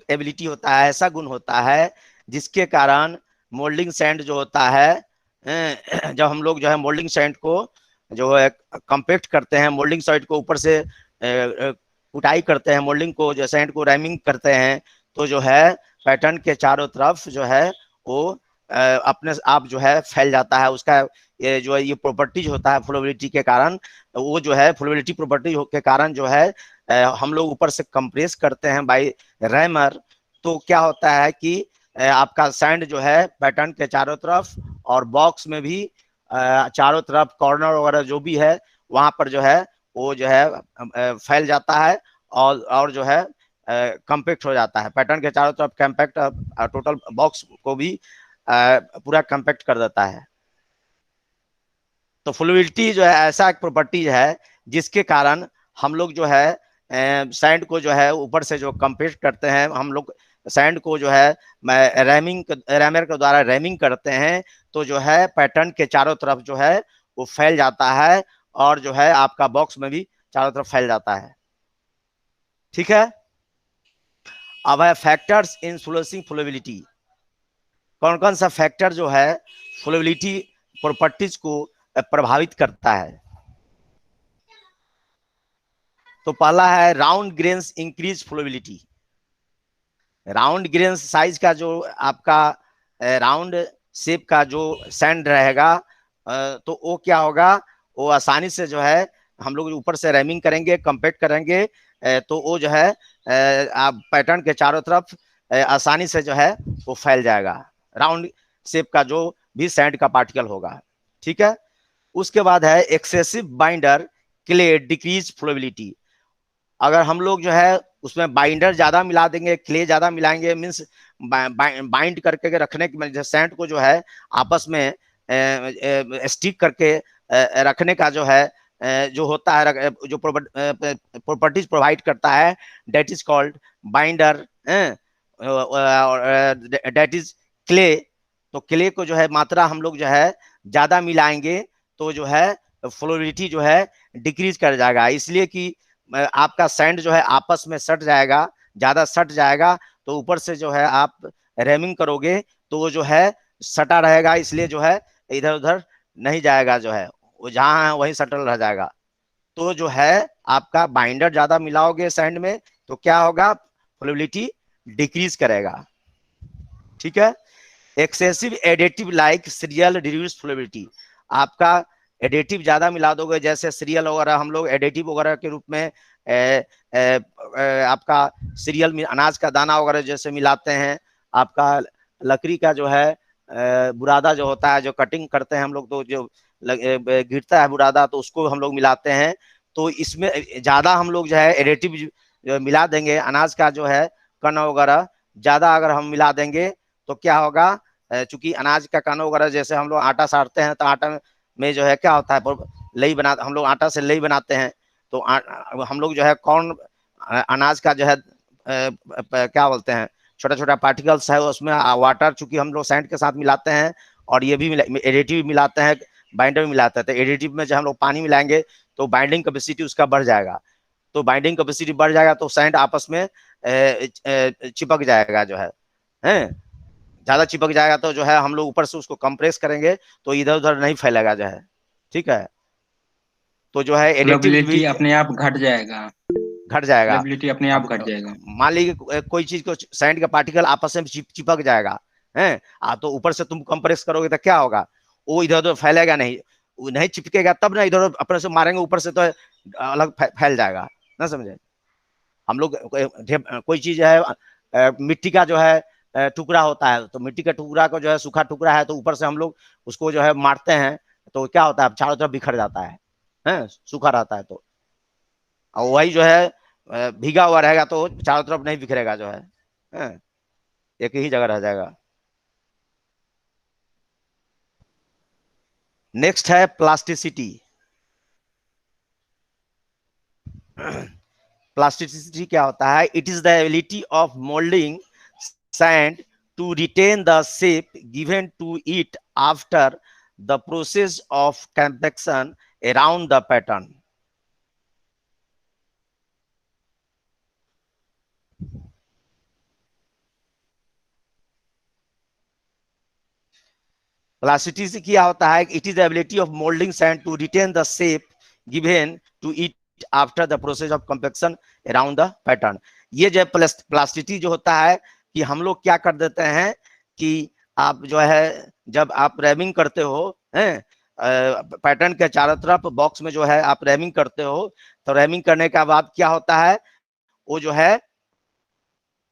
Ability होता है, ऐसा गुण होता है जिसके कारण मोल्डिंग सैंड जो होता है, जब हम लोग जो है मोल्डिंग सैंड को जो है कंपेक्ट करते हैं, मोल्डिंग सैंड को ऊपर से कुटाई करते हैं, मोल्डिंग को जो सैंड को रैमिंग करते हैं, तो जो है पैटर्न के चारों तरफ जो है वो अपने आप जो है फैल जाता है। उसका ये जो है ये प्रॉपर्टीज होता है फ्लोबिलिटी के कारण, वो जो है फ्लोबिलिटी प्रॉपर्टी के कारण जो है हम लोग ऊपर से कंप्रेस करते हैं बाय रैमर, तो क्या होता है कि आपका सैंड जो है पैटर्न के चारों तरफ और बॉक्स में भी चारों तरफ कॉर्नर वगैरह जो भी है वहां पर जो है वो जो है फैल जाता है और जो है कंपैक्ट हो जाता है। पैटर्न के चारों तरफ कंपैक्ट टोटल बॉक्स को भी पूरा कंपैक्ट कर देता है। तो फ्लूइडिटी जो है ऐसा एक प्रॉपर्टी है जिसके कारण हम लोग जो है सैंड को जो है ऊपर से जो कंपेक्ट करते हैं, हम लोग सैंड को जो है रैमर के द्वारा रैमिंग करते हैं, तो जो है पैटर्न के चारों तरफ जो है वो फैल जाता है और जो है आपका बॉक्स में भी चारों तरफ फैल जाता है। ठीक है, अब है फैक्टर्स इन फ्लोसिंग फ्लोबिलिटी। कौन कौन सा फैक्टर जो है फ्लोबिलिटी प्रॉपर्टीज को प्रभावित करता है? तो पहला है round grains increase flowability. Round grains size का जो आपका राउंड शेप का जो सैंड रहेगा, तो वो क्या होगा, वो आसानी से जो है हम लोग ऊपर से रैमिंग करेंगे, कंपैक्ट करेंगे, तो वो जो है आप पैटर्न के चारों तरफ आसानी से जो है वो फैल जाएगा, राउंड शेप का जो भी सैंड का पार्टिकल होगा। ठीक है, उसके बाद है excessive binder clay decrease flowability. अगर हम लोग जो है उसमें बाइंडर ज्यादा मिला देंगे, क्ले ज्यादा मिलाएंगे, मीन्स बाइंड करके रखने की सैंड को जो है आपस में स्टिक करके रखने का जो है जो होता है, जो प्रॉपर्टीज प्रोवाइड करता है, that is called binder, that is clay. तो क्ले को जो है मात्रा हम लोग जो है ज्यादा मिलाएंगे तो जो है फ्लोबिलिटी जो है डिक्रीज कर जाएगा, इसलिए कि आपका सैंड जो है आपस में सट जाएगा, ज्यादा सट जाएगा, तो ऊपर से जो है आप रैमिंग करोगे तो वो जो है सटा रहेगा, इसलिए जो है इधर उधर नहीं जाएगा, जो है वो जहां है वहीं सटल रह जाएगा। तो जो है आपका बाइंडर ज्यादा मिलाओगे सैंड में तो क्या होगा, फ्लोबिलिटी डिक्रीज करेगा। ठीक है, excessive additive like cereal reduce flowability. आपका एडिटिव ज्यादा मिला दोगे, जैसे सीरियल वगैरह हम लोग एडिटिव वगैरह के रूप में आपका सीरियल में अनाज का दाना वगैरह जैसे मिलाते हैं, आपका लकड़ी का जो है बुरादा जो होता है, जो कटिंग करते हैं हम लोग, तो जो गिरता है बुरादा तो उसको हम लोग मिलाते हैं। तो इसमें ज्यादा हम लोग जो है एडिटिव जो मिला देंगे, अनाज का जो है कण वगैरह ज्यादा अगर हम मिला देंगे तो क्या होगा, चूंकि अनाज का कण वगैरह जैसे हम लोग आटा सानते हैं तो आटा में जो है क्या होता है, लई बना, हम लोग आटा से लई बनाते हैं, तो हम लोग जो है कॉर्न अनाज का जो है क्या बोलते हैं, छोटा छोटा पार्टिकल्स है उसमें वाटर, चूंकि हम लोग सैंड के साथ मिलाते हैं और ये भी एडिटिव मिलाते हैं, बाइंडर भी मिलाते हैं, तो एडिटिव में जब हम लोग पानी मिलाएंगे तो बाइंडिंग कैपेसिटी उसका बढ़ जाएगा, तो बाइंडिंग कैपेसिटी बढ़ जाएगा तो सैंड आपस में चिपक जाएगा, जो है ज्यादा चिपक जाएगा, तो जो है हम लोग ऊपर से उसको कंप्रेस करेंगे तो इधर उधर नहीं फैलेगा, जो है ठीक है। तो जो है एडिटिव भी फ्लोबिलिटी अपने आप घट जाएगा। घट जाएगा। फ्लोबिलिटी अपने आप अब घट जाएगा। मान लीजिए कोई चीज को सैंड का पार्टिकल आपस में चिपक जाएगा है, तो ऊपर से तुम कंप्रेस करोगे तो क्या होगा, वो इधर उधर फैलेगा नहीं, वो नहीं चिपकेगा तब ना, इधर अपने से मारेंगे ऊपर से तो अलग फैल जाएगा, ना समझे। हम लोग कोई चीज है, मिट्टी का जो है टुकड़ा होता है, तो मिट्टी का टुकड़ा को जो है सूखा टुकड़ा है तो ऊपर से हम लोग उसको जो है मारते हैं तो क्या होता है, चारों तरफ बिखर जाता है, सूखा रहता है तो, और वही जो है भीगा हुआ रहेगा तो चारों तरफ नहीं बिखरेगा, जो है एक ही जगह रह जाएगा। नेक्स्ट है प्लास्टिसिटी। प्लास्टिसिटी क्या होता है, it is the ability of moulding sand to retain the shape given to it after the process of compaction around the pattern. Plasticity क्या होता है, it is the ability of moulding sand to retain the shape given to it after the process of compaction around the pattern. ये जो plasticity जो होता है कि हम लोग क्या कर देते हैं कि आप जो है जब आप रैमिंग करते हो हैं पैटर्न के चारों तरफ बॉक्स में जो है आप रैमिंग करते हो, तो रैमिंग करने के बाद क्या होता है, वो जो है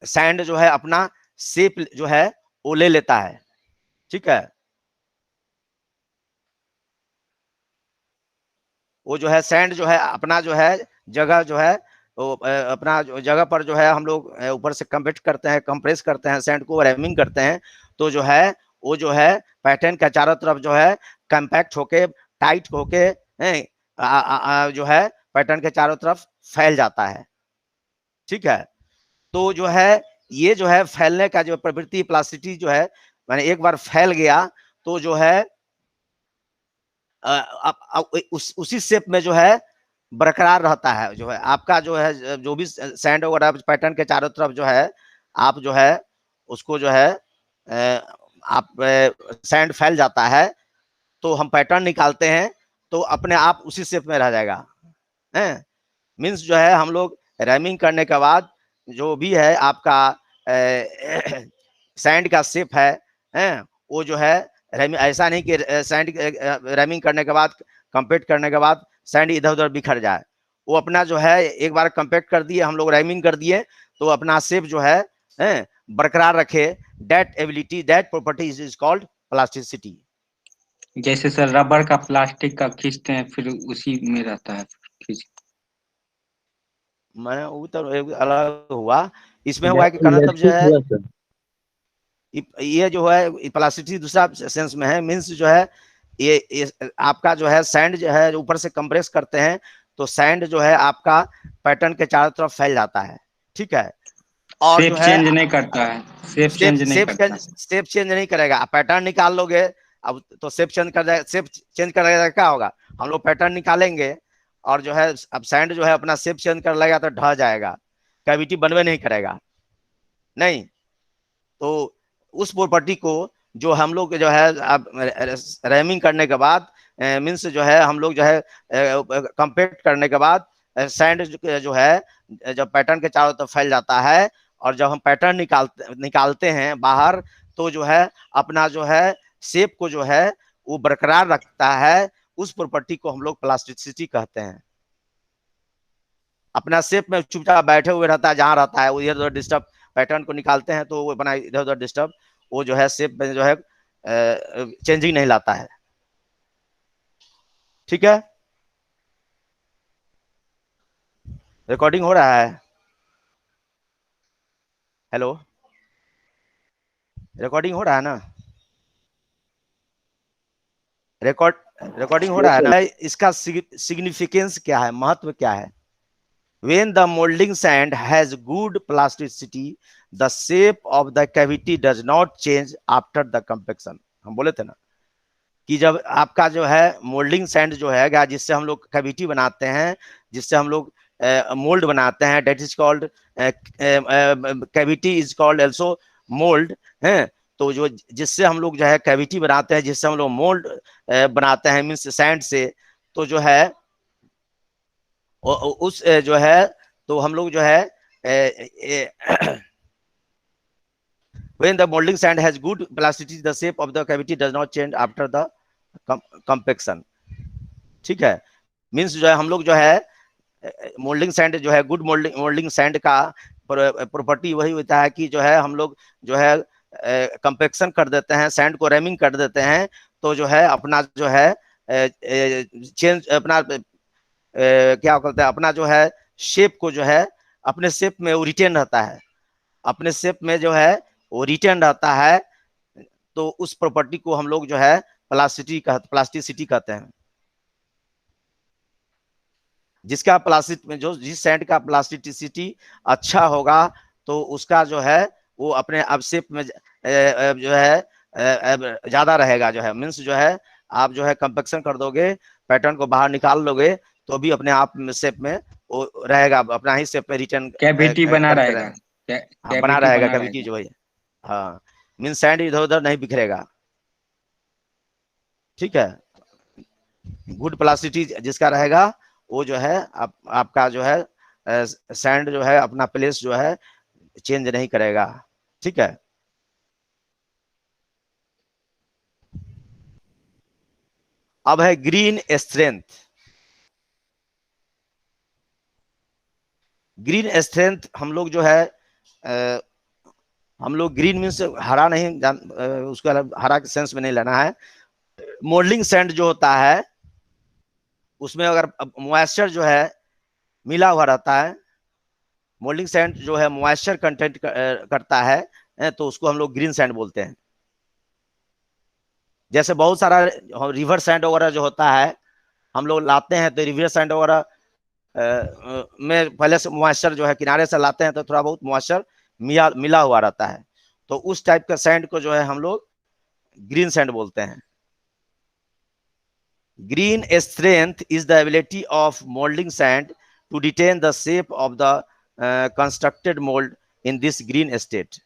सैंड जो है अपना शेप जो है वो ले लेता है। ठीक है, वो जो है सैंड जो है अपना जो है जगह जो है वो अपना जगह पर जो है हम लोग ऊपर से कंप्रेस करते हैं, कंप्रेस करते हैं सैंड को, रैमिंग करते हैं, तो जो है वो जो है पैटर्न के चारों तरफ जो है कंपैक्ट होके टाइट होके जो है पैटर्न के चारों तरफ फैल जाता है। ठीक है, तो जो है ये जो है फैलने का जो प्रवृत्ति प्लास्टिसिटी जो है मैंने एक बार फैल गया तो जो है उसी शेप में जो है बरकरार रहता है, जो है आपका जो है जो भी सैंड वगैरह पैटर्न के चारों तरफ जो है आप जो है उसको जो है आप सैंड फैल जाता है, तो हम पैटर्न निकालते हैं तो अपने आप उसी शेप में रह जाएगा। मीन्स जो है हम लोग रैमिंग करने के बाद जो भी है आपका सैंड का शेप है वो जो है ऐसा नहीं कि सैंड रैमिंग करने के बाद कंपेक्ट करने के बाद सैंड इधर उधर बिखर जाए, वो अपना जो है एक बार कंपेक्ट कर दिए हम लोग रैमिंग कर दिए तो अपना शेप जो है बरकरार रखे। That ability that property is called plasticity. जैसे सर रबर का प्लास्टिक का खींचते हैं फिर उसी में रहता है खींच। मैं वो तो अलग हुआ, इसमें हुआ कि कहना तब जो है ये जो है प्लास्टिसिटी दूसरा सेंस में है, मीन्स जो है ये आपका जो है सैंड जो है ऊपर से कंप्रेस करते हैं तो सैंड जो है आपका पैटर्न के चारों तरफ फैल जाता है। ठीक है, और शेप जो है चेंज नहीं करता है, शेप चेंज नहीं करता। शेप चेंज नहीं करेगा, पैटर्न निकाल लोगे अब तो शेप चेंज कर जाएगा, शेप चेंज करेगा क्या होगा, हम लोग पैटर्न निकालेंगे और जो है अब सैंड जो है अपना शेप चेंज कर लेगा तो ढह जाएगा, कैविटी बनवे नहीं करेगा। नहीं, तो उस प्रॉपर्टी को जो हम लोग जो है अब रैमिंग करने के बाद मीन्स जो है हम लोग जो है कंपेक्ट करने के बाद सैंड जो है जब पैटर्न के चारों तरफ फैल जाता है और जब हम पैटर्न निकालते हैं बाहर तो जो है अपना जो है शेप को जो है वो बरकरार रखता है, उस प्रॉपर्टी को हम लोग प्लास्टिसिटी कहते हैं। अपना शेप में चुपचाप बैठे हुए रहता है जहां रहता है, इधर उधर डिस्टर्ब पैटर्न को निकालते हैं तो वो बना इधर उधर डिस्टर्ब वो जो है शेप में जो है चेंजिंग नहीं लाता है। ठीक है, रिकॉर्डिंग हो रहा है? हेलो, रिकॉर्डिंग हो रहा है ना? रिकॉर्डिंग हो रहा है ना? इसका सिग्निफिकेंस क्या है, महत्व क्या है? When the molding sand has good plasticity, the shape of the cavity does not change after the compaction। हम बोले थे ना कि जब आपका जो है मोल्डिंग सैंड जो है जिससे हम लोग कैविटी बनाते हैं, जिससे हम लोग मोल्ड बनाते हैं, that is called cavity is called also mould है। तो जो जिससे हम लोग जो है कैविटी बनाते हैं, जिससे हम लोग मोल्ड बनाते हैं मीन्स सैंड से, तो जो है उस जो है तो हम लोग जो है when the molding sand has good plasticity the shape of the cavity does not change after the compaction। ठीक है, मीन्स जो है हम लोग जो है मोल्डिंग सैंड जो है गुड मोल्डिंग सैंड का प्रॉपर्टी वही होता है कि जो है हम लोग जो है कंपेक्शन कर देते हैं, सैंड को रैमिंग कर देते हैं तो जो है अपना जो है चेंज अपना क्या कहते हैं अपना जो है शेप को जो है अपने शेप में वो रिटेन रहता है, अपने शेप में जो है वो रिटेन रहता है, तो उस प्रॉपर्टी को हम लोग जो है प्लास्टिसिटी कहते हैं। जिसका प्लास्टिक में जो जिस सैंड का प्लास्टिसिटी अच्छा होगा तो उसका जो है वो अपने अब शेप में जो है ज्यादा रहेगा, जो है मीन्स जो है आप जो है कंपेक्शन कर दोगे पैटर्न को बाहर निकाल लोगे तो भी अपने आप शेप में वो रहेगा, अपना ही शेप में रिटर्न कैविटी बना करते रहेगा, रहेगा। हाँ, बना रहेगा कैविटी जो है। हाँ, मीन्स सैंड इधर उधर नहीं बिखरेगा। ठीक है। गुड प्लास्टिसिटी जिसका रहेगा वो जो है आपका जो है सैंड जो है अपना प्लेस जो है चेंज नहीं करेगा। ठीक है। अब है ग्रीन स्ट्रेंथ। ग्रीन स्ट्रेंथ हम लोग जो है हम लोग ग्रीन मीन्स हरा नहीं जान, उसका हरा के सेंस में नहीं लेना है। मोल्डिंग सैंड जो होता है उसमें अगर मॉइस्चर जो है मिला हुआ रहता है, मोल्डिंग सैंड जो है मॉइस्चर कंटेंट करता है तो उसको हम लोग ग्रीन सैंड बोलते हैं। जैसे बहुत सारा रिवर सैंड वगैरह जो होता है हम लोग लाते हैं तो रिवर सैंड वगैरह में पहले से मॉइस्चर जो है किनारे से लाते हैं तो थोड़ा बहुत मॉइस्चर मिला हुआ रहता है, तो उस टाइप का सैंड को जो है हम लोग ग्रीन सैंड बोलते हैं। Green strength is the ability of moulding sand to detain the shape of the constructed mould in this green state.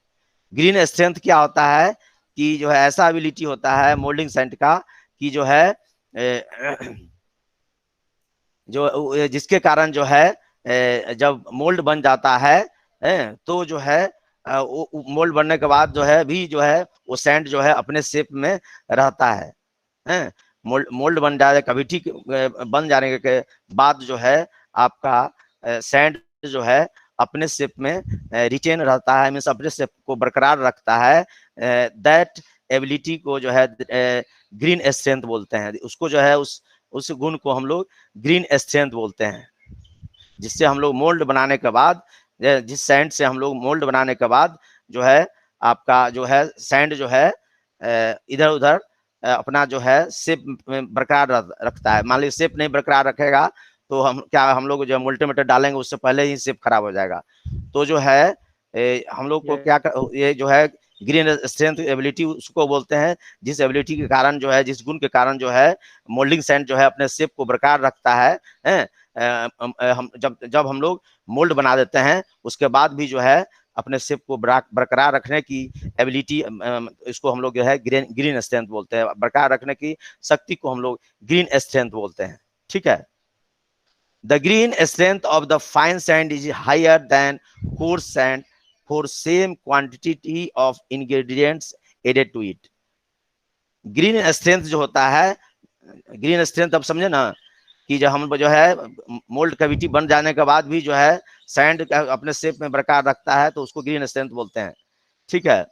Green strength क्या होता है कि जो है ऐसा एबिलिटी होता है मोल्डिंग सैंड का कि जो है जो जिसके कारण जो है जब मोल्ड बन जाता है तो जो है मोल्ड बनने के बाद जो है भी जो है वो सैंड जो है अपने शेप में रहता है। मोल्ड बन जाए कभी ठीक बन जाने के बाद जो है आपका सैंड जो है अपने शेप में रिटेन रहता है, मीन्स अपने शेप को बरकरार रखता है। दैट एबिलिटी को जो है ग्रीन स्ट्रेंथ बोलते हैं। उसको जो है उस गुण को हम लोग ग्रीन स्ट्रेंथ बोलते हैं, जिससे हम लोग मोल्ड बनाने के बाद जिस सैंड से हम लोग मोल्ड बनाने के बाद जो है आपका जो है सैंड जो है इधर उधर अपना जो है शेप में बरकरार रखता है। मान लीजिए शेप नहीं बरकरार रखेगा तो हम लोग जो मल्टीमीटर डालेंगे उससे पहले ही शेप खराब हो जाएगा। तो जो है हम लोग को क्या ये जो है ग्रीन स्ट्रेंथ एबिलिटी उसको बोलते हैं, जिस एबिलिटी के कारण जो है जिस गुण के कारण जो है मोल्डिंग सैंड जो है अपने शेप को बरकरार रखता है। हम जब हम लोग मोल्ड बना देते हैं उसके बाद भी जो है अपने शेप को बरकरार रखने की एबिलिटी, इसको हम लोग जो है ग्रीन स्ट्रेंथ बोलते हैं। बरकरार रखने की शक्ति को हम लोग ग्रीन स्ट्रेंथ बोलते हैं। ठीक है। The green strength of the fine sand is higher than coarse sand for same quantity of ingredients added to it. Green strength जो होता है, ग्रीन स्ट्रेंथ अब समझे ना कि जो हम जो है मोल्ड कैविटी बन जाने के बाद भी जो है सैंड अपने शेप में बरकरार रखता है तो उसको ग्रीन स्ट्रेंथ बोलते हैं। ठीक है।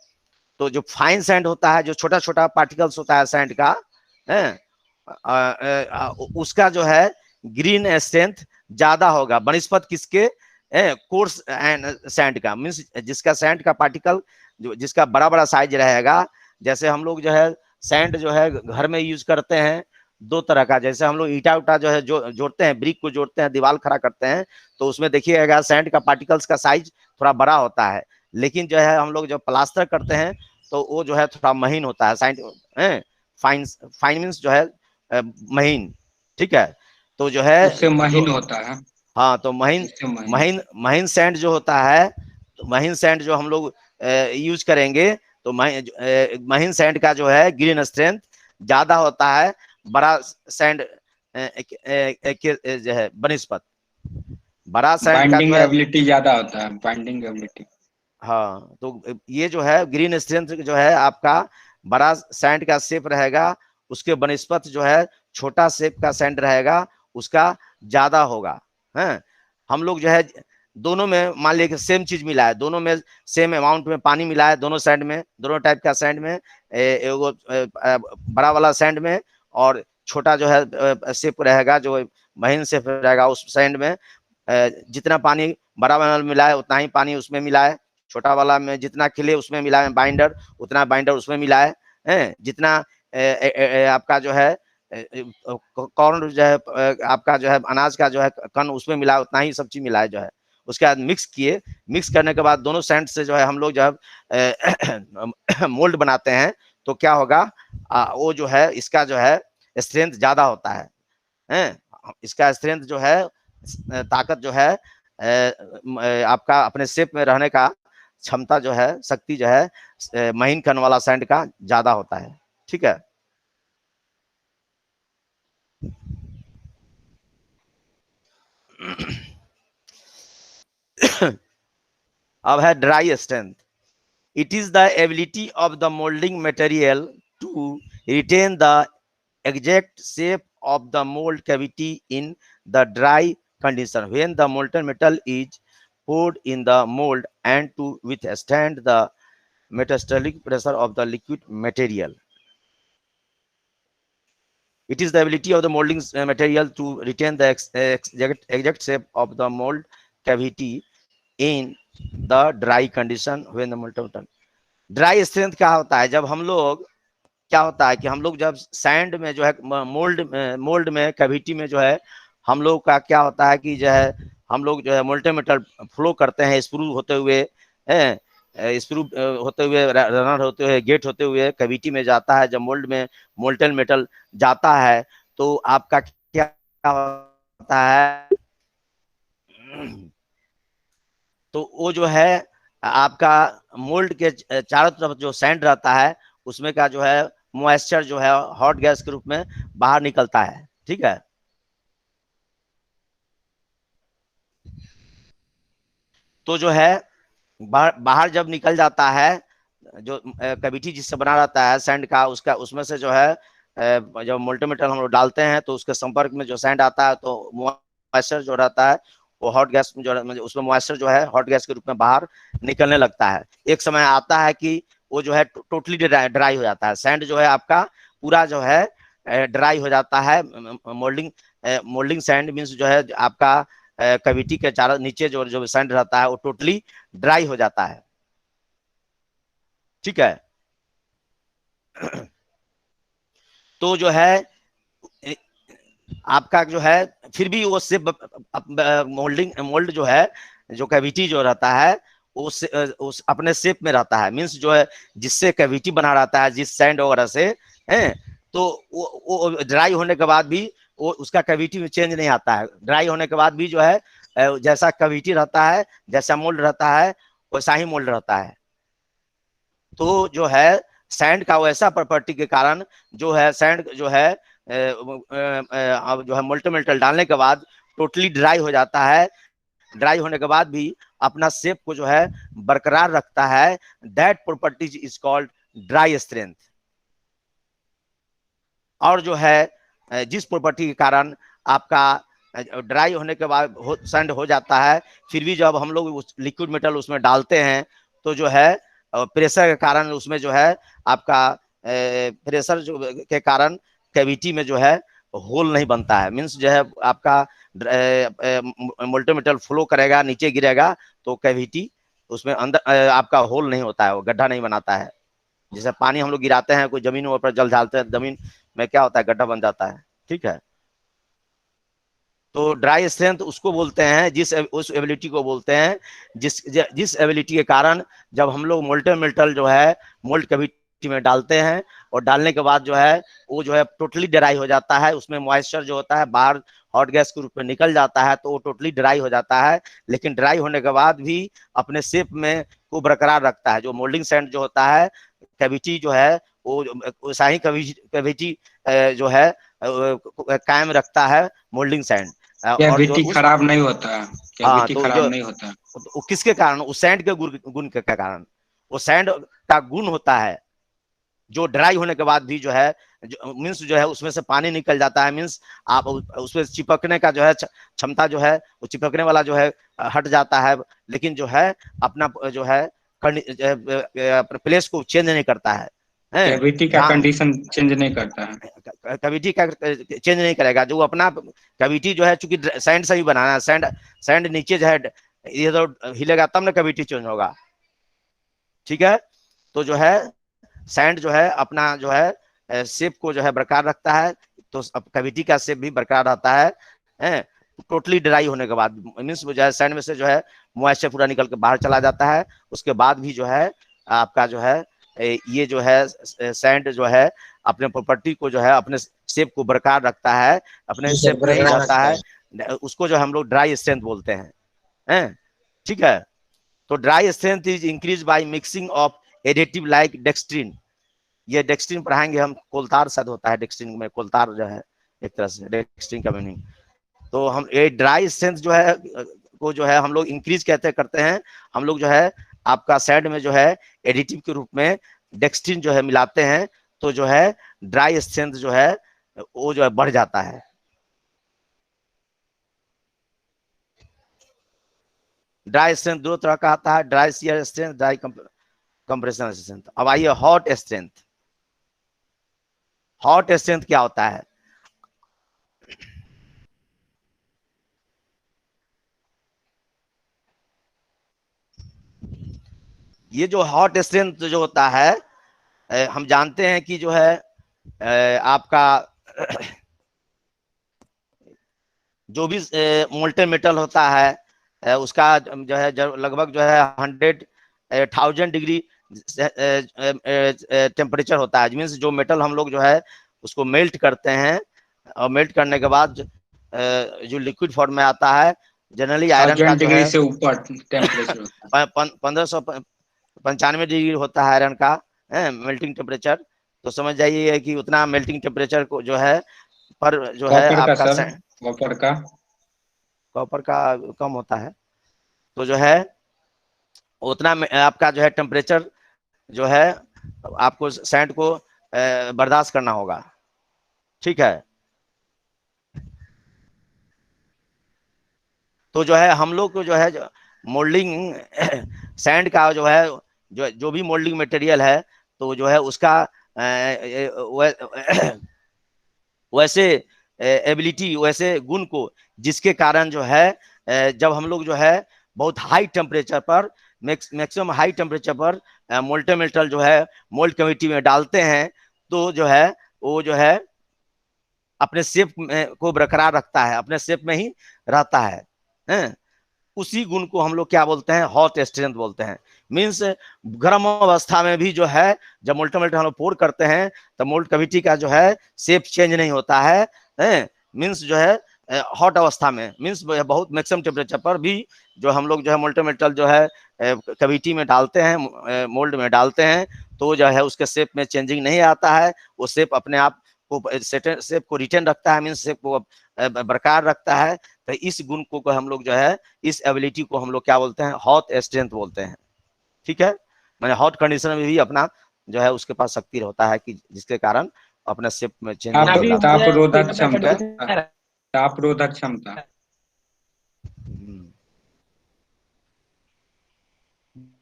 तो जो फाइन सैंड होता है, जो छोटा छोटा पार्टिकल्स होता है सैंड का उसका जो है ग्रीन स्ट्रेंथ ज्यादा होगा बनस्पत किसके, कोर्स एंड सैंड का। मीन्स जिसका सैंड का पार्टिकल जो जिसका बड़ा बड़ा साइज रहेगा। जैसे हम लोग जो है सैंड जो है घर में यूज करते हैं दो तरह का। जैसे हम लोग ईटा उटा जो है जोड़ते हैं, ब्रिक को जोड़ते हैं, दीवार खड़ा करते हैं, तो उसमें देखिएगा सैंड का पार्टिकल्स का साइज थोड़ा बड़ा होता है। लेकिन जो है हम लोग जब प्लास्टर करते हैं तो वो जो है थोड़ा महीन होता है सैंड, फाइन फाइन मीन्स जो है महीन। ठीक है। तो जो है उससे जो महीन होता है। हाँ तो महीन उससे महीन। महीन महीन सैंड जो होता है, तो महीन सैंड जो हम लोग यूज करेंगे तो महीन सैंड का जो है ग्रीन स्ट्रेंथ ज्यादा होता है बड़ा सैंड जो है बनस्पत। बड़ा सैंड का जो बाइंडिंग है एबिलिटी ज्यादा होता है, बाइंडिंग एबिलिटी। हाँ तो ये जो है ग्रीन स्ट्रेंथ जो है आपका बड़ा सैंड का शेप रहेगा, उसके बनस्पत जो है छोटा शेप का सैंड रहेगा उसका ज्यादा होगा। है हम लोग जो है दोनों में मान लिया कि सेम चीज मिला है, दोनों में सेम अमाउंट में पानी मिला है, दोनों सैंड में, दोनों टाइप का सैंड में एगो बड़ा वाला सैंड में और छोटा जो है शेप रहेगा जो महीन शेप रहेगा उस सैंड में। जितना पानी बड़ा वाला मिला है उतना ही पानी उसमें मिला है, छोटा वाला में जितना खिले उसमें मिला है बाइंडर, उतना बाइंडर उसमें मिला है। जितना आपका जो है कॉर्न जो है आपका जो है अनाज का जो है कण उसमें मिला है, उतना ही सब चीज मिला है जो है। उसके बाद मिक्स किए, मिक्स करने के बाद दोनों सैंड से जो है हम लोग जब मोल्ड बनाते हैं तो क्या होगा, वो जो है इसका जो है स्ट्रेंथ ज्यादा होता है। इसका स्ट्रेंथ जो है ताकत जो है आपका अपने शेप में रहने का क्षमता जो है शक्ति जो है महीन कण वाला सैंड का ज्यादा होता है। ठीक है। अब है dry strength. It is the ability of the moulding material to retain the exact shape of the mold cavity in the dry condition when the molten metal is poured in the mold and to withstand the metastatic pressure of the liquid material. It is the ability of the molding material to retain the exact shape of the mold cavity in the dry condition when the molten metal. Dry strength क्या होता है? जब हम लोग क्या होता है कि हम लोग जब सैंड में जो है मोल्ड में कैविटी में जो है हम लोग का क्या होता है कि जो है हम लोग जो है मोल्टेन मेटल फ्लो करते हैं, स्क्रू होते हुए स्क्रू होते हुए, रनर होते हुए, गेट होते हुए कैविटी में जाता है। जब मोल्ड में मोल्टेन मेटल जाता है तो आपका क्या होता है, तो वो जो है आपका मोल्ड के चारों तरफ जो सैंड रहता है उसमें का जो है मॉइस्चर जो है हॉट गैस के रूप में बाहर निकलता है। ठीक है, तो जो है बाहर जब निकल जाता है, जो कैविटी जिससे बना रहता है सैंड का, उसका उसमें से जो है जब मोल्टेन मेटल हम लोग डालते हैं तो उसके संपर्क में जो सैंड आता है तो मॉइस्चर जो रहता है वो हॉट गैस में जो उसमें मॉइस्चर जो है हॉट गैस के रूप में बाहर निकलने लगता है। एक समय आता है कि वो जो है टोटली ड्राई हो जाता है, सैंड जो है आपका पूरा जो है ड्राई हो जाता है। मोल्डिंग सैंड मीन्स जो है आपका कैविटी के चारों नीचे जो जो सैंड रहता है वो टोटली ड्राई हो जाता है। ठीक है, तो जो है आपका जो है फिर भी वो से मोल्ड जो है जो कैविटी जो रहता है उस अपने शेप में रहता है, मीन्स जो है जिससे कैविटी बना रहता है जिस सैंड वगैरह से है, तो वो ड्राई होने के बाद भी वो उसका कैविटी में चेंज नहीं आता है। ड्राई होने के बाद भी जो है जैसा कैविटी रहता है, जैसा मोल्ड रहता है वैसा ही मोल्ड रहता है। तो जो है सैंड का वैसा प्रॉपर्टी के कारण जो है सैंड जो है अब जो है मोल्टेन मेटल डालने के बाद टोटली ड्राई हो जाता है। ड्राई होने के बाद भी अपना शेप को जो है बरकरार रखता है। That properties is called dry strength. और जो है जिस प्रॉपर्टी के कारण आपका ड्राई होने के बाद सैंड हो जाता है, फिर भी जब हम लोग उस लिक्विड मेटल उसमें डालते हैं तो जो है प्रेशर के कारण उसमें जो है आपका प्रेशर जो के कारण कैविटी में जो है होल नहीं बनता है। मीन्स जो है आपका मोल्टेन मेटल फ्लो करेगा, नीचे गिरेगा तो कैविटी उसमें अंदर आपका होल नहीं होता है, वो गड्ढा नहीं बनाता है। जैसे पानी हम लोग गिराते हैं, कोई जमीन पर जल डालते हैं, जमीन में क्या होता है गड्ढा बन जाता है। ठीक है, तो ड्राई स्ट्रेंथ उसको बोलते हैं, जिस उस एबिलिटी को बोलते हैं जिस एबिलिटी के कारण जब हम लोग मोल्टेन मेटल जो है मोल्ड कैविटी में डालते हैं और डालने के बाद जो है वो जो है टोटली ड्राई हो जाता है, उसमें मॉइस्चर जो होता है बाहर हॉट गैस के रूप में निकल जाता है तो वो टोटली ड्राई हो जाता है। लेकिन ड्राई होने के बाद भी अपने शेप में को बरकरार रखता है। जो मोल्डिंग सैंड जो होता है कैविटी जो है वो वैसा ही कैविटी जो है कायम रखता है मोल्डिंग सैंड। और जो कैविटी खराब नहीं होता, हाँ, कैविटी तो खराब जो नहीं होता। तो किसके कारण? उस सैंड के गुण के कारण। वो सैंड का गुण होता है जो ड्राई होने के बाद भी जो है मीन्स जो है उसमें से पानी निकल जाता है, मीन्स आप उसमें चिपकने का जो है क्षमता जो है वो चिपकने वाला जो है हट जाता है, लेकिन जो है अपना जो है प्लेस को चेंज नहीं करता है। कैविटी का कंडीशन चेंज नहीं करता है, कैविटी का चेंज नहीं करेगा। जो अपना कैविटी जो है चूंकि सैंड से ही बनाना है, सैंड नीचे जो है ये तो हिलेगा तब ना कैविटी चेंज होगा। ठीक है, तो जो है सैंड जो है अपना जो है शेप को जो है बरकरार रखता है, तो कैविटी का शेप भी बरकरार रहता है। टोटली ड्राई होने के बाद मीन्स जो है सैंड में से जो है मॉइस्चर पूरा निकल के बाहर चला जाता है। उसके बाद भी जो है आपका जो है ये जो है सैंड जो है अपने प्रॉपर्टी को जो है अपने शेप को बरकरार रखता है, अपने शेप में ही रहता है। उसको जो हम लोग ड्राई स्ट्रेंथ बोलते हैं। ठीक है, तो dry strength is increase by mixing of additive like dextrin. ये डेक्सट्रीन पढ़ाएंगे हम, कोलतार शायद होता है डेक्सट्रीन में, कोलतार जो है एक तरह से डेक्सट्रीन का मीनिंग तो हम ये ड्राई स्ट्रेंथ जो है को जो है हम लोग इंक्रीज कहते करते हैं, हम लोग जो है आपका सैंड में जो है एडिटिव के रूप में डेक्सट्रिन जो है मिलाते हैं, तो जो है ड्राई स्ट्रेंथ जो है वो जो है बढ़ जाता है। ड्राई स्ट्रेंथ दो तरह का आता है, dry shear strength, dry compression strength. अब आइए हॉट स्ट्रेंथ। हॉट स्ट्रेंथ क्या होता है? ये जो हॉट स्ट्रेंथ जो होता है, हम जानते हैं कि जो है आपका जो भी मोल्टेन मेटल होता है उसका जो है लगभग जो है 100,000 डिग्री टेम्परेचर होता है। मीन्स जो मेटल हम लोग जो है उसको मेल्ट करते हैं, और मेल्ट करने के बाद जो लिक्विड फॉर्म में आता है, जनरली आयरन का जो डिग्री है से ऊपर टेम्परेचर होता है। 1595 डिग्री होता है आयरन का मेल्टिंग टेम्परेचर। तो समझ जाइए कि उतना मेल्टिंग टेम्परेचर को जो है पर जो है कॉपर का आपका सर, कॉपर का कॉपर का कम होता है, तो जो है उतना आपका जो है टेम्परेचर जो है आपको सैंड को बर्दाश्त करना होगा। ठीक है, तो जो है हम लोग को जो है मोल्डिंग सैंड का जो है जो भी मोल्डिंग मटेरियल है, तो जो है उसका वैसे एबिलिटी, वैसे गुण को, जिसके कारण जो है जब हम लोग जो है बहुत हाई टेम्परेचर पर, मैक्सिमम हाई टेम्परेचर पर मोल्टेन मेटल जो है मोल्ड कमिटी में डालते हैं, तो जो है वो जो है अपने शेप को बरकरार रखता है, अपने शेप में ही रहता है। उसी गुण को हम लोग क्या बोलते हैं? हॉट स्ट्रेंथ बोलते हैं। मीन्स गर्म अवस्था में भी जो है जब मोल्टेन मेटल हम लोग पोर करते हैं, तो मोल्ड कैविटी का जो है शेप चेंज नहीं होता है। मीन्स जो है हॉट अवस्था में, मीन्स बहुत मैक्सिमम टेम्परेचर पर भी जो हम लोग जो है मोल्टेन मेटल जो है कैविटी में डालते हैं, मोल्ड में डालते हैं, तो जो है उसके शेप में चेंजिंग नहीं आता है। वो शेप अपने आप को शेप को रिटेन रखता है, मीन्स शेप को बरकरार रखता है। तो इस गुण को हम लोग जो है, इस एबिलिटी को हम लोग क्या बोलते हैं? हॉट स्ट्रेंथ बोलते हैं। ठीक है, मैंने हॉट कंडीशन में भी अपना जो है उसके पास शक्ति होता है कि जिसके कारण अपना शेप में चेंज ताप नहीं लाता है। तापरोधक क्षमता, तापरोधक क्षमता।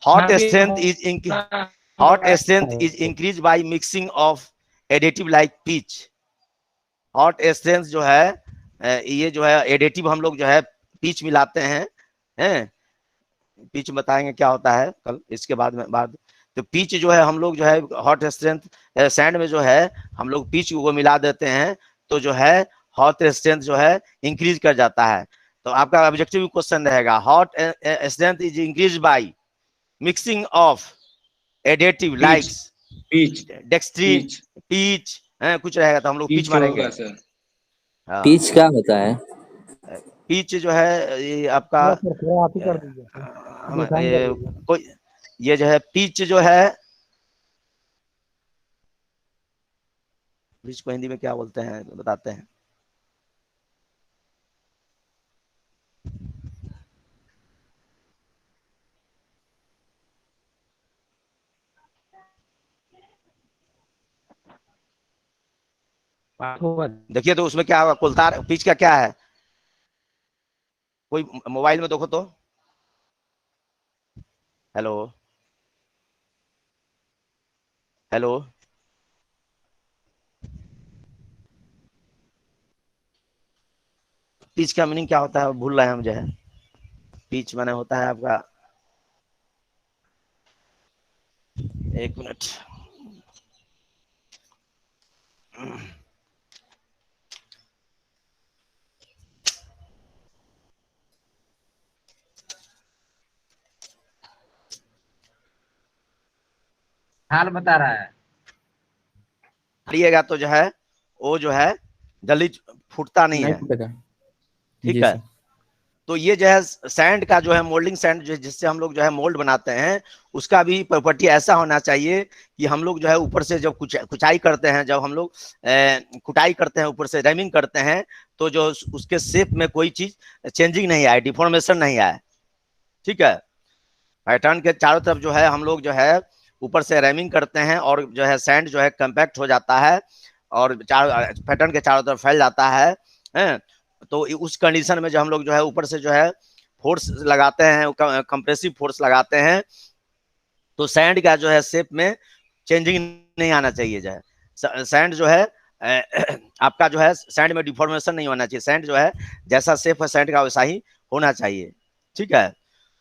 Hot strength is hot strength is increase by mixing of additive like pitch. Hot strength जो है ये जो है एडिटिव हम लोग जो है पीच मिलाते हैं। पीच बताएंगे क्या होता है कल, इसके बाद तो पीच जो है हम लोग जो है हॉट स्ट्रेंथ सैंड में जो है हम लोग पीच को मिला देते हैं, तो जो है हॉट स्ट्रेंथ जो है इंक्रीज कर जाता है। तो आपका ऑब्जेक्टिव क्वेश्चन रहेगा, hot strength is increase by mixing of additive pitch, likes pitch, dextrin, pitch, pitch कुछ रहेगा, तो हम लोग पीच पीच मारेंगे। होगा सर। हाँ, पीच क्या होता है? पीच जो है ये आपका आप ही कर दीजिए, डिफाइन कर दीजिए। कोई ये जो है पीच जो है, पीच को हिंदी में क्या बोलते हैं बताते हैं। देखिए तो उसमें क्या होगा, कुलतार पीच का क्या है? कोई मोबाइल में देखो तो। हेलो, हेलो, पीच का मीनिंग क्या होता है भूल रहे हैं हम जो है। पीच माने होता है आपका, एक मिनट, हाल बता रहा है। लिएगा तो जो है वो जो है जल्दी फूटता नहीं नहीं है। फटेगा। ठीक जी है, सर। तो ये जो है सैंड का जो है मोल्डिंग सैंड जिससे हम लोग जो है मोल्ड बनाते हैं, उसका भी प्रॉपर्टी ऐसा होना चाहिए कि हम लोग जो है ऊपर से जब कुचाई करते हैं, जब हम लोग कुटाई करते हैं, ऊपर से रैमिंग करते हैं, तो जो उसके शेप में कोई चीज चेंजिंग नहीं आए, डिफॉर्मेशन नहीं आए। ठीक है, पैटर्न के चारों तरफ जो है हम लोग जो है ऊपर से रैमिंग करते हैं और जो है सैंड जो है कंपैक्ट हो जाता है और पैटर्न के चारों तरफ फैल जाता है। तो उस कंडीशन में जो हम लोग जो है ऊपर से जो है फोर्स लगाते हैं, कंप्रेसिव फोर्स लगाते हैं, तो सैंड का जो है शेप में चेंजिंग नहीं आना चाहिए। जो है सैंड जो है आपका जो है सैंड में डिफॉर्मेशन नहीं होना चाहिए। सैंड जो है जैसा शेप है सैंड का वैसा ही होना चाहिए। ठीक है,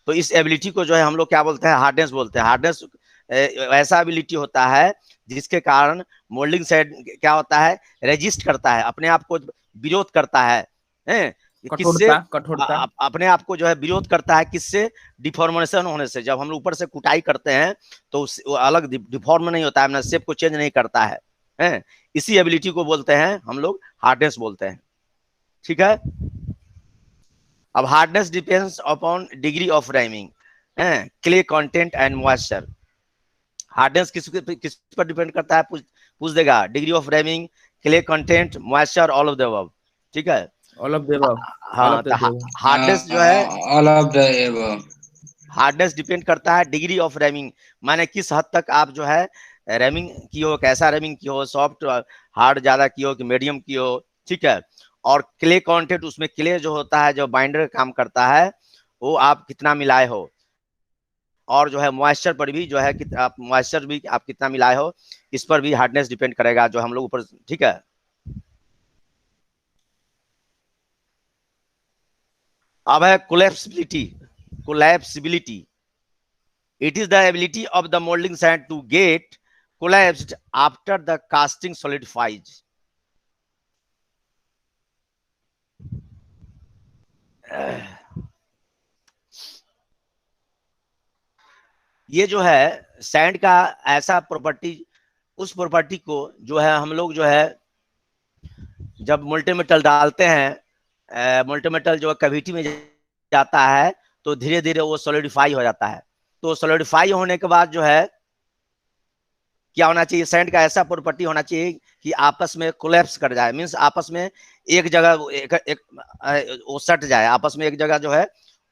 तो इस एबिलिटी को जो है हम लोग क्या बोलते हैं, हार्डनेस बोलते हैं। हार्डनेस ऐसा एबिलिटी होता है जिसके कारण मोल्डिंग सैंड क्या होता है, रेजिस्ट करता है, अपने आप को विरोध करता है। किससे? कठोरता अपने आप को जो है विरोध करता है, किससे? डिफॉर्मेशन होने से। जब हम लोग ऊपर से कुटाई करते हैं तो वो अलग डिफॉर्म नहीं होता है, अपना शेप को चेंज नहीं करता है। इसी एबिलिटी को बोलते हैं हम लोग हार्डनेस बोलते हैं। ठीक है, अब hardness depends upon degree of rhyming, clay content and moisture. Hardness किस पर डिपेंड करता है? पूछ देगा। Degree of rhyming, clay content, moisture, all of the above. ठीक है, ऑल ऑफ द अबव। हाँ, तो हार्डनेस जो है all of the above. Hardness depend करता है डिग्री ऑफ रैमिंग, माने किस हद तक आप जो है रैमिंग की हो, कैसा रैमिंग की हो, सॉफ्ट हार्ड ज्यादा की हो कि मीडियम की हो। ठीक है, और क्ले कंटेंट, उसमें क्ले जो होता है जो बाइंडर काम करता है, वो आप कितना मिलाए हो। और जो है मॉइस्चर पर भी जो है कि आप मॉइस्चर भी आप कितना मिलाए हो, इस पर भी हार्डनेस डिपेंड करेगा जो हम लोग ऊपर। ठीक है, अब है कोलैप्सिबिलिटी। कोलैप्सिबिलिटी, it is the ability of the molding sand to get collapsed after the casting solidifies. ये जो है सैंड का ऐसा प्रॉपर्टी, उस प्रॉपर्टी को जो है हम लोग जो है जब मोल्टेमेटल डालते हैं, मोल्टेमेटल जो कैविटी में जाता है तो धीरे धीरे वो सॉलिडिफाई हो जाता है। तो सॉलिडिफाई होने के बाद जो है क्या होना चाहिए, सैंड का ऐसा प्रॉपर्टी होना चाहिए कि आपस में कोलैप्स कर जाए, मींस आपस में एक जगह वो सट जाए, आपस में एक जगह जो है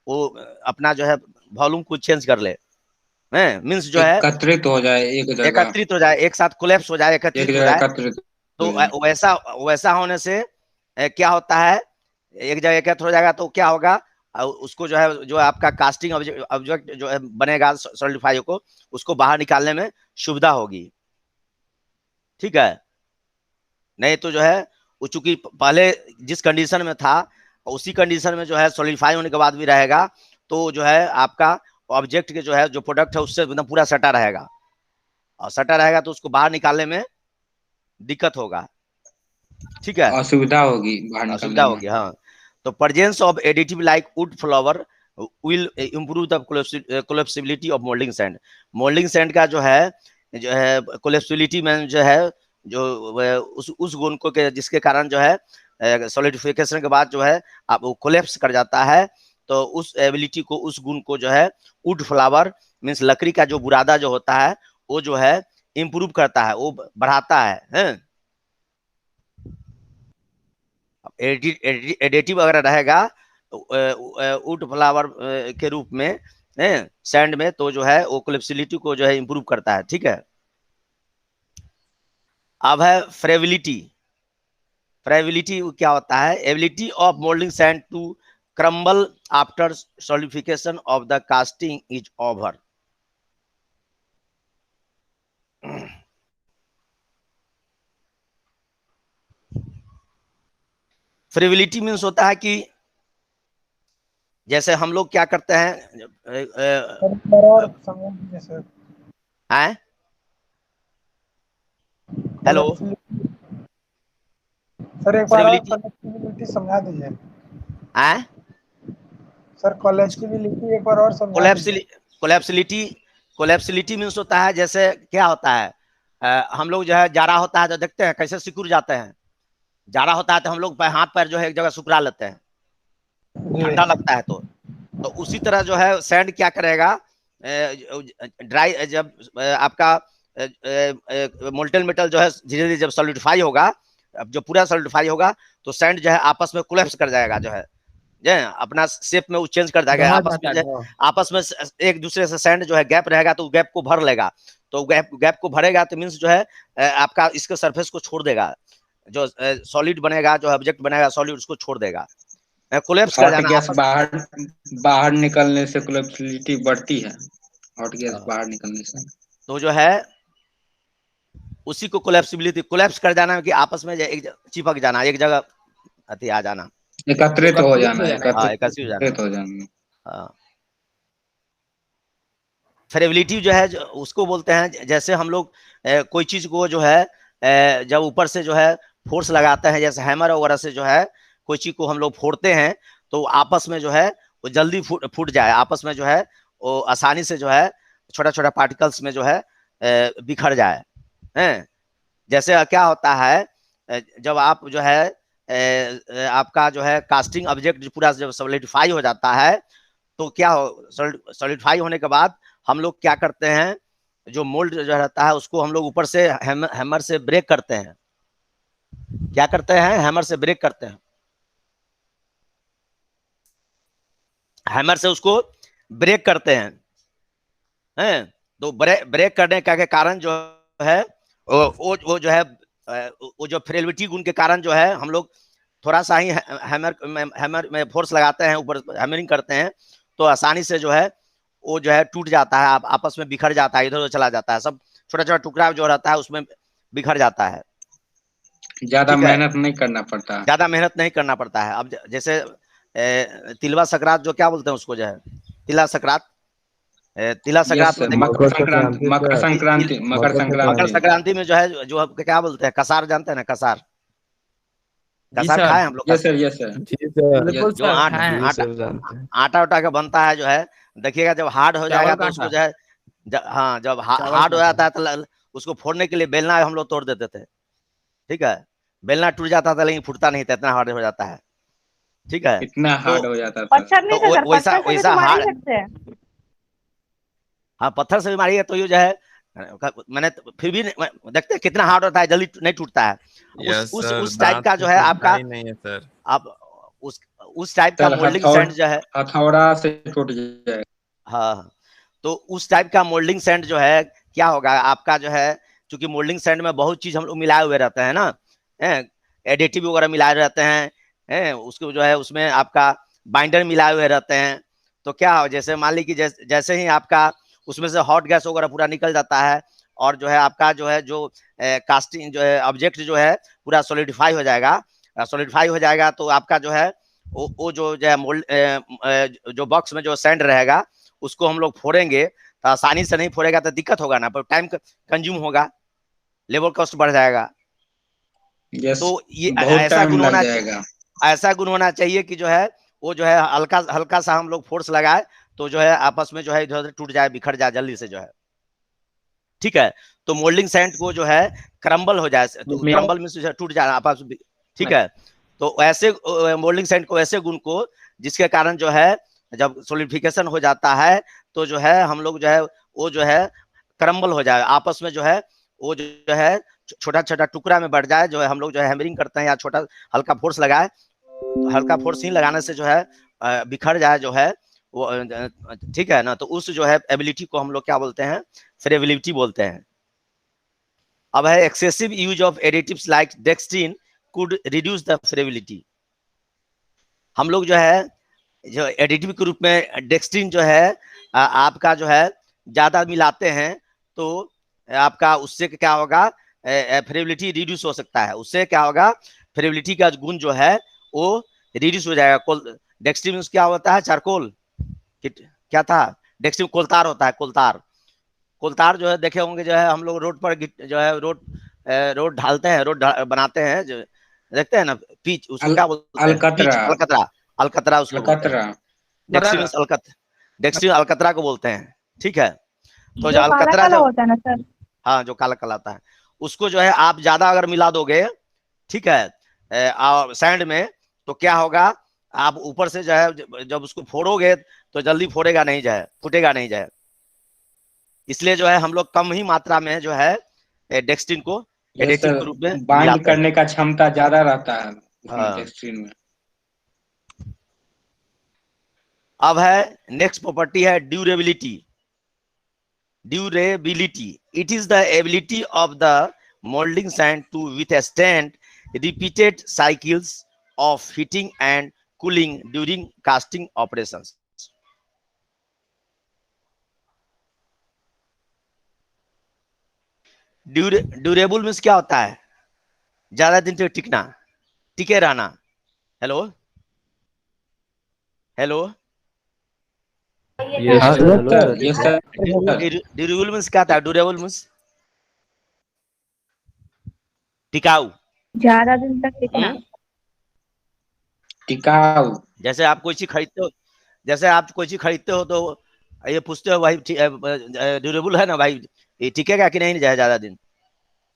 वो अपना जो है वॉल्यूम को चेंज कर ले, मींस जो है एकत्रित हो जाए एक जगह, एकत्रित हो जाए, एक साथ कोलैप्स हो जाए, एक एकत्रित हो जगह जाए। एकत्रित तो हो जाए। वैसा वैसा होने से क्या होता है, एक जगह एकत्र हो जाएगा तो क्या होगा, उसको जो है जो आपका कास्टिंग ऑब्जेक्ट जो है बनेगा सॉलिडिफाई को, उसको बाहर निकालने में सुविधा होगी। ठीक है, नहीं तो जो है वो चूंकि पहले जिस कंडीशन में था उसी कंडीशन में जो है सॉलिडिफाई होने के बाद भी रहेगा, तो जो है आपका ऑब्जेक्ट के जो है जो प्रोडक्ट है उससे एकदम पूरा सटा रहेगा, और सटा रहेगा तो उसको बाहर निकालने में दिक्कत होगा। ठीक है, असुविधा होगी बाहर असुविधा निकालने में। होगी, हाँ। तो presence of additive like wood flour will improve the collapsibility of moulding sand. Moulding sand का जो है कोलैप्सिबिलिटी में जो है जो उस गुण को के जिसके कारण जो है सॉलिडिफिकेशन के बाद जो है आप वो कोलैप्स कर जाता है, तो उस एबिलिटी को, उस गुण को जो है वुड फ्लावर मीन्स लकड़ी का जो बुरादा जो होता है वो जो है इम्प्रूव करता है, वो बढ़ाता है। एडिटिव अगर रहेगा वुड फ्लावर के रूप में सैंड में, तो जो है वो कोलैप्सिबिलिटी को जो है इंप्रूव करता है। ठीक है, अब है फ्रेबिलिटी। फ्रेबिलिटी क्या होता है? Ability of moulding sand to crumble after solidification of the casting is over. Friability means होता है कि जैसे हम लोग क्या करते हैं, हैं, हेलो सर एक बार और कोलैप्सिबिलिटी समझा दीजिए। हैं, सर कोलैप्सिबिलिटी एक बार और समझा दीजिए। कोलैप्सिबिलिटी मीन्स होता है जैसे क्या होता है, हम लोग जो है जारा होता है तो देखते हैं कैसे सिकुड़ जाते हैं। जारा होता है तो हम लोग हाथ पैर जो है एक जगह सुकड़ा लेते हैं, ठंडा लगता है तो उसी तरह जो है सैंड क्या करेगा, ड्राई जब आपका मोल्टेन मेटल जो है धीरे धीरे जब सॉलिडिफाई होगा, अब जो पूरा सॉलिडिफाई होगा तो सैंड जो है आपस में कोलैप्स कर जाएगा, जो है अपना शेप में वो चेंज कर जाएगा, आपस में एक दूसरे से सैंड जो है गैप रहेगा तो गैप को भर लेगा, तो गैप को भरेगा तो मीन्स जो है आपका इसके सरफेस को छोड़ देगा, जो सॉलिड बनेगा, जो ऑब्जेक्ट बनेगा सॉलिड उसको छोड़ देगा, कोलैप्स कर जाना। गैस बाहर निकलने से कोलैप्सिबिलिटी बढ़ती है, हॉट गैस बाहर निकलने से तो जो है उसी को कोलैप्सिबिलिटी, कोलैप्स कर जाना कि आपस में एक चिपक जाना, एक जगह अति आ जाना, एकत्रित हो जाना, एकत्रित हो जाना। हाँ, फेरेबिलिटी जो है उसको बोलते हैं, जैसे हम लोग कोई चीज को जो है जब ऊपर से जो है फोर्स लगाते हैं, जैसे हैमर वगैरह से जो है कोई चीज को हम लोग फोड़ते हैं तो आपस में जो है वो जल्दी फूट जाए, आपस में जो है वो आसानी से जो है छोटा छोटा पार्टिकल्स में जो है बिखर जाए हैं। जैसे क्या होता है जब आप जो है आपका जो है कास्टिंग ऑब्जेक्ट पूरा जब सॉलिडिफाई हो जाता है तो क्या हो, सॉलिडिफाई होने के बाद हम लोग क्या करते हैं, जो मोल्ड जो रहता है उसको हम लोग ऊपर से हैमर से ब्रेक करते हैं। क्या करते हैं, हैमर से ब्रेक करते हैं, हैमर से उसको ब्रेक करते हैं। तो ब्रेक करने का के कारण जो है वो जो है वो जो फ्रेलिटी गुण के कारण जो है हम लोग थोड़ा सा ही हैमर में फोर्स लगाते हैं, ऊपर हैमरिंग करते हैं तो आसानी से जो है वो जो है टूट जाता है, आपस में बिखर जाता है, इधर उधर चला जाता है, सब छोटा छोटा टुकड़ा जो रहता है उसमें बिखर जाता है। ज्यादा मेहनत नहीं करना पड़ता, ज्यादा मेहनत नहीं करना पड़ता है। अब जैसे तिलवा सकरात जो क्या बोलते हैं उसको, जो है तिला सकरात, तिला संक्रांत में मकर संक्रांति में जो है जो क्या बोलते हैं, कसार जानते हैं ना, कसार खाए हम लोग। जो आटा उटा का बनता है जो है, देखिएगा जब हार्ड हो जाएगा तो उसको जो है हाँ जब हार्ड हो जाता है तो उसको फोड़ने के लिए बेलना हम लोग तोड़ देते थे, ठीक है, बेलना टूट जाता था लेकिन फूटता नहीं था, इतना हार्ड हो जाता है, ठीक है, इतना हार्ड हो जाता था। तो वैसा हार्ड, हाँ पत्थर से भी मारिए तो ये जो है मैंने फिर भी देखते हैं कितना हार्ड होता है, जल्दी नहीं टूटता है। उस टाइप का जो है आपका नहीं है सर, आप उस टाइप का मोल्डिंग सैंड जो है हथौड़ा से टूट जाएगा। हाँ, तो उस टाइप का मोल्डिंग सैंड जो है क्या होगा आपका जो है, क्योंकि मोल्डिंग सैंड में बहुत चीज हम लोग मिलाए हुए रहते हैं ना, एडिटिव वगैरह मिलाए रहते हैं, उसको जो है उसमें आपका बाइंडर मिलाए हुए रहते हैं, तो क्या हो, जैसे मान ली कि जैसे ही आपका उसमें से हॉट गैस वगैरह पूरा निकल जाता है और जो है आपका जो है जो कास्टिंग जो है ऑब्जेक्ट जो है पूरा सॉलिडिफाई हो जाएगा, तो आपका जो है वो जो है मोल्ड जो बॉक्स में जो सैंड रहेगा उसको हम लोग फोड़ेंगे तो आसानी से नहीं फोड़ेगा तो दिक्कत होगा ना, पर टाइम कंज्यूम होगा, लेबर कॉस्ट बढ़ जाएगा। तो ये ऐसा गुण होना चाहिए कि जो है वो जो है हल्का सा हम लोग फोर्स लगाए तो जो है आपस में जो है इधर उधर टूट जाए, बिखर जाए जल्दी से जो है, ठीक है। तो मोल्डिंग सैंड को जो है क्रम्बल हो जाए, तो क्रम्बल में टूट जाए आपस में, ठीक है। तो ऐसे मोल्डिंग सैंड को, ऐसे गुण को जिसके कारण जो है जब सोलिडिफिकेशन हो जाता है तो जो है हम लोग जो है वो जो है क्रम्बल हो जाए, आपस में जो है वो जो है छोटा छोटा टुकड़ा में बढ़ जाए, जो है हम लोग जो है हैमरिंग करते हैं या छोटा हल्का फोर्स लगाए, तो हल्का फोर्स ही लगाने से जो है बिखर जाए जो है वो, ठीक है ना। तो उस जो है एबिलिटी को हम लोग क्या बोलते हैं, फ्रेबिलिटी बोलते हैं। अब है excessive use of additives like dextrin could reduce the friability. हम लोग जो है जो एडिटिव के रूप में डेक्सट्रीन जो है आपका जो है ज्यादा मिलाते हैं तो आपका उससे क्या होगा, फ्रेबिलिटी रिड्यूस हो सकता है, उससे क्या होगा, फ्रेबिलिटी का गुण जो है वो रिड्यूस हो जाएगा। डेक्सट्रीन क्या होता है, चारकोल, क्या था, डेक्सट्रीन कोलतार होता है, कोलतार जो है देखे होंगे, जो है हम लोग रोड पर जो है रोड ढालते हैं, रोड बनाते हैं, जो देखते हैं ना पीच, उसको क्या बोलते हैं, अलकतरा उसको डेक्सट्रीन अलकतरा को बोलते हैं, ठीक है। तो जो अलकतरा जो होता है ना सर, हाँ जो काला कहलाता है, उसको जो है आप ज्यादा अगर मिला दोगे, ठीक है, सैंड में, तो क्या होगा आप ऊपर से जो है जब उसको फोड़ोगे तो जल्दी फोड़ेगा नहीं, जो है फूटेगा नहीं, जो है इसलिए जो है हम लोग कम ही मात्रा में जो है डेक्सट्रिन को ये एडिटिव सर के रूप में बाइंड मिलाते हैं। करने का क्षमता ज्यादा रहता है उसमें, हाँ। डेक्सट्रिन में। अब है नेक्स्ट प्रॉपर्टी है durability. Durability, it is the ability of the moulding sand to withstand repeated cycles of heating and cooling during casting operations. Durable means क्या होता है? ज्यादा दिन तक टिकना, टिके रहना। हेलो हेलो, यस हाँ सर, हेलो सर, सर। ये सर। ड्यूरेबल मीन्स क्या था? ड्यूरेबल मीन्स टिकाऊ, ज्यादा दिन तक टिकना। टिकाऊ। जैसे आप कोई चीज खरीदते हो, जैसे आप कोई चीज खरीदते हो तो ये पूछते हो भाई ड्यूरेबल है ना भाई, ये टिकेगा कि नहीं जाए ज्यादा दिन?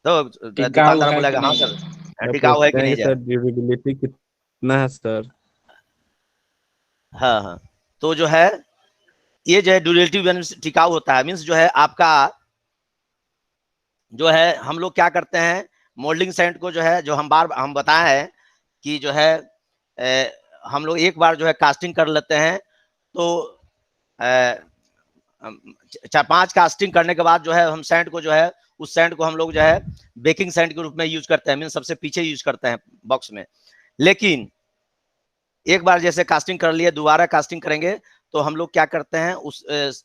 तो टिकाऊ दुकानदार है कि बोलेगा हाँ नहीं? सर टिकाऊ है कि नहीं सर जाए। ड्यूरेबिलिटी कितना है सर? हाँ हाँ, तो जो है ये जो है ड्यूरेबिलिटी टिकाऊ होता है, मीन्स जो है आपका जो है हम लोग क्या करते हैं मोल्डिंग सैंड को जो है, जो हम बताए हैं कि जो है हम लोग एक बार जो है कास्टिंग कर लेते हैं तो 4-5 कास्टिंग करने के बाद जो है हम सैंड को जो है उस सैंड को हम लोग जो है बेकिंग सैंड के रूप में यूज करते हैं, मीन सबसे पीछे यूज करते हैं बॉक्स में। लेकिन एक बार जैसे कास्टिंग कर लिए, दोबारा कास्टिंग करेंगे तो हम लोग क्या करते हैं उस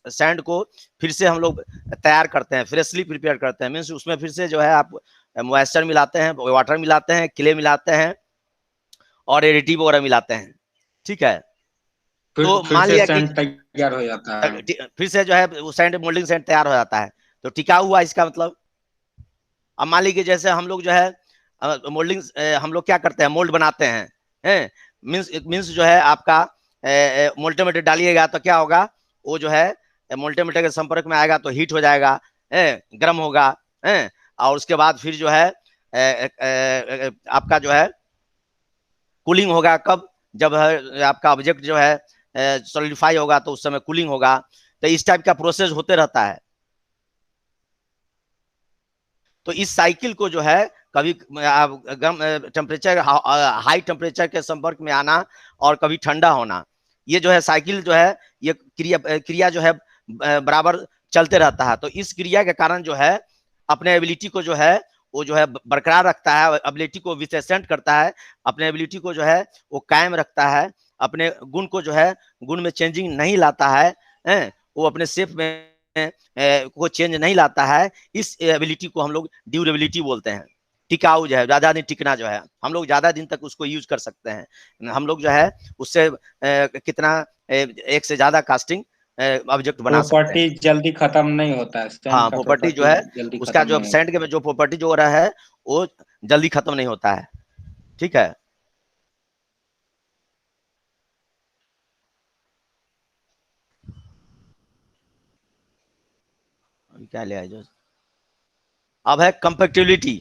सैंड को फिर से हम लोग तैयार करते हैं, फ्रेशली प्रिपेयर करते हैं, मीन्स उसमें फिर से जो है आप मॉइस्चर मिलाते हैं, वाटर मिलाते हैं, क्ले मिलाते हैं और एडिटिव वगैरह मिलाते हैं। ठीक है, तो फिर मान से लिया कि सैंड तैयार हो जाता है। फिर से जो है वो सैंड मोल्डिंग सैंड तैयार हो जाता है, तो टिकाऊ हुआ इसका मतलब। अब मान लीजिए जैसे हम लोग जो है मोल्डिंग हम लोग क्या करते हैं मोल्ड बनाते हैं, मीन्स जो है आपका मोल्टीमीटर डालिएगा तो क्या होगा, वो जो है मोल्टीमीटर के संपर्क में आएगा तो हीट हो जाएगा, गर्म होगा, और उसके बाद फिर जो है आपका जो है कूलिंग होगा। कब? जब आपका ऑब्जेक्ट जो है सॉलिडिफाई होगा तो उस समय कूलिंग होगा। तो इस टाइप का प्रोसेस होते रहता है। तो इस साइकिल को जो है कभी गर्म टेम्परेचर, हाई टेम्परेचर के संपर्क में आना और कभी ठंडा होना, ये जो है साइकिल जो है ये क्रिया जो है बराबर चलते रहता है। तो इस क्रिया के कारण जो है अपने एबिलिटी को जो है वो जो है बरकरार रखता है, एबिलिटी को विशेषण करता है, अपने एबिलिटी को जो है वो कायम रखता है, अपने गुण को जो है गुण में चेंजिंग नहीं लाता है, वो अपने शेप में को चेंज नहीं लाता है। इस एबिलिटी को हम लोग ड्यूरेबिलिटी बोलते हैं। टिकाऊ जो है, ज्यादा दिन टिकना जो है, हम लोग ज्यादा दिन तक उसको यूज कर सकते हैं। हम लोग जो है उससे कितना एक से ज्यादा कास्टिंग ऑब्जेक्ट बना सकते हैं। प्रॉपर्टी जल्दी खत्म नहीं होता है, सैंड हाँ, का प्रॉपर्टी जो है जल्दी उसका खत्म जो नहीं सैंड के जो प्रॉपर्टी जो हो रहा है वो जल्दी खत्म नहीं होता है। ठीक है, क्या ले आए जो अब है कंपैक्टिबिलिटी।